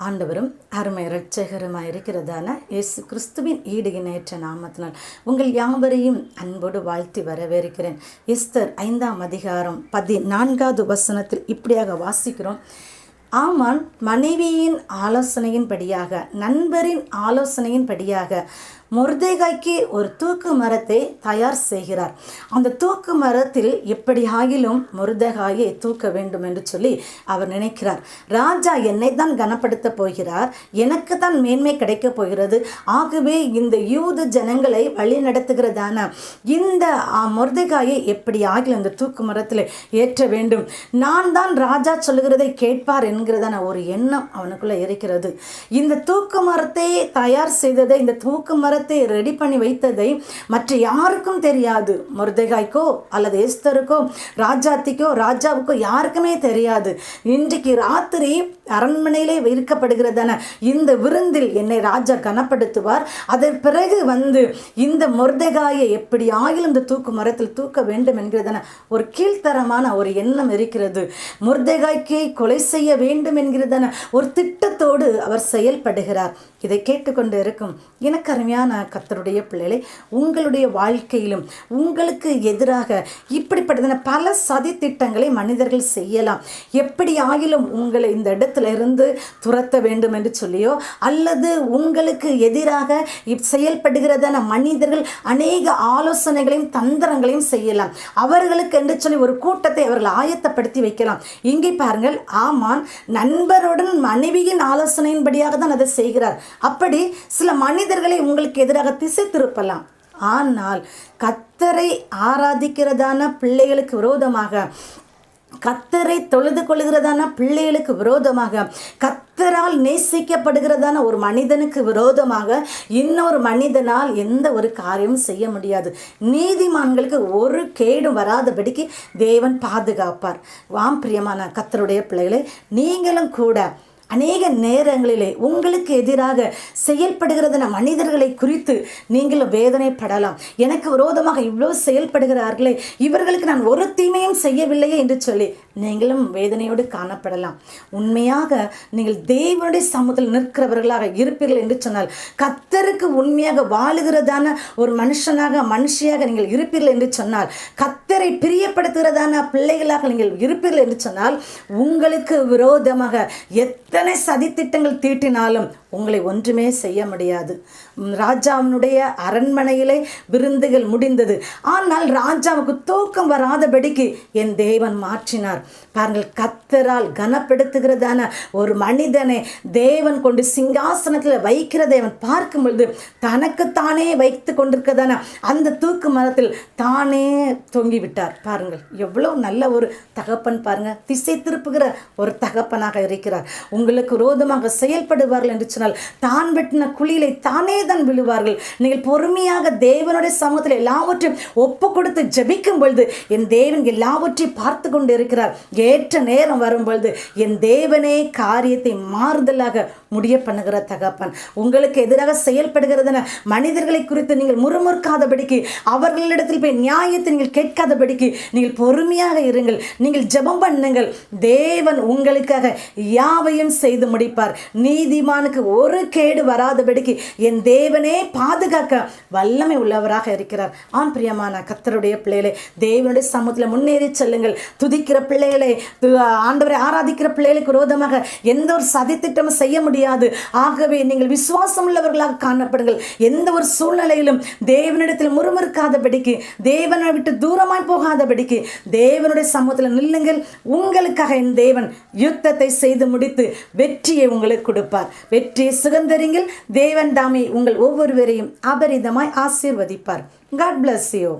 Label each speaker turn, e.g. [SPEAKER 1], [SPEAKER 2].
[SPEAKER 1] ஆண்டவரும் அருமை இரட்சகருமாய் இருக்கிறதான இயேசு கிறிஸ்துவின் ஈடு இணையற்ற நாமத்தினால் உங்கள் யாவரையும் அன்போடு வாழ்த்தி வரவேற்கிறேன். எஸ்தர் 5ஆம் அதிகாரம் 14வது வசனத்தில் இப்படியாக வாசிக்கிறோம். ஆமான் மனைவியின் ஆலோசனையின்படியாக, நண்பரின் ஆலோசனையின்படியாக மொர்தெகாய்க்கு ஒரு தூக்கு மரத்தை தயார் செய்கிறார். அந்த தூக்கு மரத்தில் எப்படி ஆகிலும் மொர்தெகாயை தூக்க வேண்டும் என்று சொல்லி அவர் நினைக்கிறார். ராஜா என்னை தான் கனப்படுத்த போகிறார், எனக்கு தான் மேன்மை கிடைக்கப் போகிறது. ஆகவே இந்த யூத ஜனங்களை வழி நடத்துகிறதான இந்த மொர்தெகாயை எப்படி ஆகிலும் இந்த தூக்கு மரத்தில் ஏற்ற வேண்டும், நான் தான் ராஜா சொல்லுகிறதை கேட்பார் என்கிறதான ஒரு எண்ணம் அவனுக்குள்ள இருக்கிறது. இந்த தூக்கு மரத்தை தயார் செய்ததை, இந்த தூக்கு மரத்தை ரெடி பண்ணி வைத்ததை மற்ற யாருக்கும் தெரியாது. மொர்தெகாய்க்கோ அல்லது எஸ்தருக்கோ, ராஜாத்திக்கோ, ராஜாவுக்கோ யாருக்குமே தெரியாது. இன்றைக்கு ராத்திரி அரண்மனையிலே வைக்கப்படுகிறதான இந்த விருந்தில் என்னை ராஜா கனப்படுத்துவார். அதன் பிறகு இந்த மொர்தெகாயை எப்படி ஆகிலும் இந்த தூக்கு மரத்தில் தூக்க வேண்டும் என்கிறதான ஒரு கீழ்த்தரமான ஒரு எண்ணம் இருக்கிறது. மொர்தெகாய்க்கு கொலை செய்ய வேண்டும் என்கிறதான ஒரு திட்டத்தோடு அவர் செயல்படுகிறார். இதை கேட்டுக்கொண்டு இருக்கும் எனக்கு அருமையான கர்த்தருடைய பிள்ளைகளை, உங்களுடைய வாழ்க்கையிலும் உங்களுக்கு எதிராக இப்படிப்பட்ட பல சதி திட்டங்களை மனிதர்கள் செய்யலாம். எப்படி ஆகிலும் உங்களை இந்த இடத்துல இருந்து துரத்த வேண்டும் என்று சொல்லியோ, அல்லது உங்களுக்கு எதிராக செயல்படுகிறதான மனிதர்கள் அநேக ஆலோசனைகளையும் தந்திரங்களையும் செய்யலாம். அவர்களுக்கு என்று சொல்லி ஒரு கூட்டத்தை அவர்கள் ஆயத்தப்படுத்தி வைக்கலாம். இங்கே பாருங்கள், ஆமான் நண்பருடன் மனைவியின் ஆலோசனையின்படியாக தான் அதை செய்கிறார். அப்படி சில மனிதர்களை உங்களுக்கு எதிராக திசை திருப்பலாம். ஆனால் கர்த்தரை ஆராதிக்கிறதான பிள்ளைகளுக்கு விரோதமாக, கர்த்தரை தொழுது கொள்கிறதான பிள்ளைகளுக்கு விரோதமாக, கர்த்தரால் நேசிக்கப்படுகிறதான ஒரு மனிதனுக்கு விரோதமாக இன்னொரு மனிதனால் எந்த ஒரு காரியமும் செய்ய முடியாது. நீதிமான்களுக்கு ஒரு கேடும் வராதபடிக்கு தேவன் பாதுகாப்பார். வாம் பிரியமான கர்த்தருடைய பிள்ளைகளே, நீங்களும் கூட அநேக நேரங்களிலே உங்களுக்கு எதிராக செயல்படுகிறதான மனிதர்களை குறித்து நீங்களும் வேதனைப்படலாம். எனக்கு விரோதமாக இவ்வளோ செயல்படுகிறார்களே, இவர்களுக்கு நான் ஒரு தீமையும் செய்யவில்லையே என்று சொல்லி நீங்களும் வேதனையோடு காணப்படலாம். உண்மையாக நீங்கள் தேவனுடைய சமூகத்தில் நிற்கிறவர்களாக இருப்பீர்கள் என்று சொன்னால், கர்த்தருக்கு உண்மையாக வாழுகிறதான ஒரு மனுஷியாக நீங்கள் இருப்பீர்கள் என்று சொன்னால், கர்த்தரை பிரியப்படுத்துகிறதான பிள்ளைகளாக நீங்கள் இருப்பீர்கள் என்று சொன்னால், உங்களுக்கு விரோதமாக எத்தனை சதித்திட்டங்கள் தீட்டினாலும் உங்களை ஒன்றுமே செய்ய முடியாது. ராஜாவினுடைய அரண்மனையிலே விருந்துகள் முடிந்தது. ஆனால் ராஜாவுக்கு தூக்கம் வராதபடிக்கு என் தேவன் மாற்றினார். பாருங்கள், கர்த்தரால் கனப்படுத்துகிறதான ஒரு மனிதனை தேவன் கொண்டு சிங்காசனத்தில் வைக்கிறதை அவன் பார்க்கும் பொழுது தனக்குத்தானே வைத்து கொண்டிருக்கிறதான அந்த தூக்கு மரத்தில் தானே தொங்கிவிட்டார். பாருங்கள், எவ்வளோ நல்ல ஒரு தகப்பன் பாருங்க, திசை திருப்புகிற ஒரு தகப்பனாக இருக்கிறார். உங்களுக்கு விரோதமாக செயல்படுவார்கள் என்று சொன்னால் தான் வெட்டின குழியிலே தானே தான் விழுவார்கள். நீங்கள் பொறுமையாக தேவனுடைய சமூகத்தில் எல்லாவற்றையும் ஒப்பு கொடுத்து ஜெபிக்கும் பொழுது என் தேவன் எல்லாவற்றையும் பார்த்து கொண்டு இருக்கிறார். ஏற்ற நேரம் வரும் பொழுது என் தேவனே காரியத்தை மாறுதலாக முடிய பண்ணுகிற தகப்பன். உங்களுக்கு எதிராக செயல்படுகிறதான மனிதர்களை குறித்து நீங்கள் முறுமுறுக்காதபடிக்கு, அவர்களிடத்தில் போய் நியாயத்தை நீங்கள் கேட்காதபடிக்கு நீங்கள் பொறுமையாக இருங்கள். நீங்கள் ஜெபம் பண்ணுங்கள். தேவன் உங்களுக்காக யாவையும் செய்து முடிப்பார். நீதிமானுக்கு ஒரு கேடு வராதபடிக்கு என் தேவனே பாதுகாக்க வல்லமை உள்ளவராக இருக்கிறார். ஆம் பிரியமான கர்த்தருடைய பிள்ளைகளே, தேவனுடைய சமூகத்தில் முன்னேறி செல்லுங்கள். துதிக்கிற பிள்ளைகளை, ஆண்டவரை ஆராதிக்கிற பிள்ளைகளுக்கு விரோதமாக எந்த ஒரு சதித்திட்டமும் செய்ய முடியாது. ஆகவே நீங்கள் விசுவாசம் உள்ளவர்களாக காணப்படுங்கள். எந்த ஒரு சூழ்நிலையிலும் தேவனிடத்தில் முறுமுறுக்காதபடிக்கு, தேவனை விட்டு தூரமாய் போகாதபடிக்கு தேவனுடைய சமூகத்தில் நில்லுங்கள். உங்களுக்காக என் தேவன் யுத்தத்தை செய்து முடித்து வெற்றியை உங்களுக்கு கொடுப்பார். வெற்றியை சுகந்தரிங்கள். தேவன் தாமே உங்கள் ஒவ்வொருவரையும் அபரிதமாய் ஆசீர்வதிப்பார். God bless you.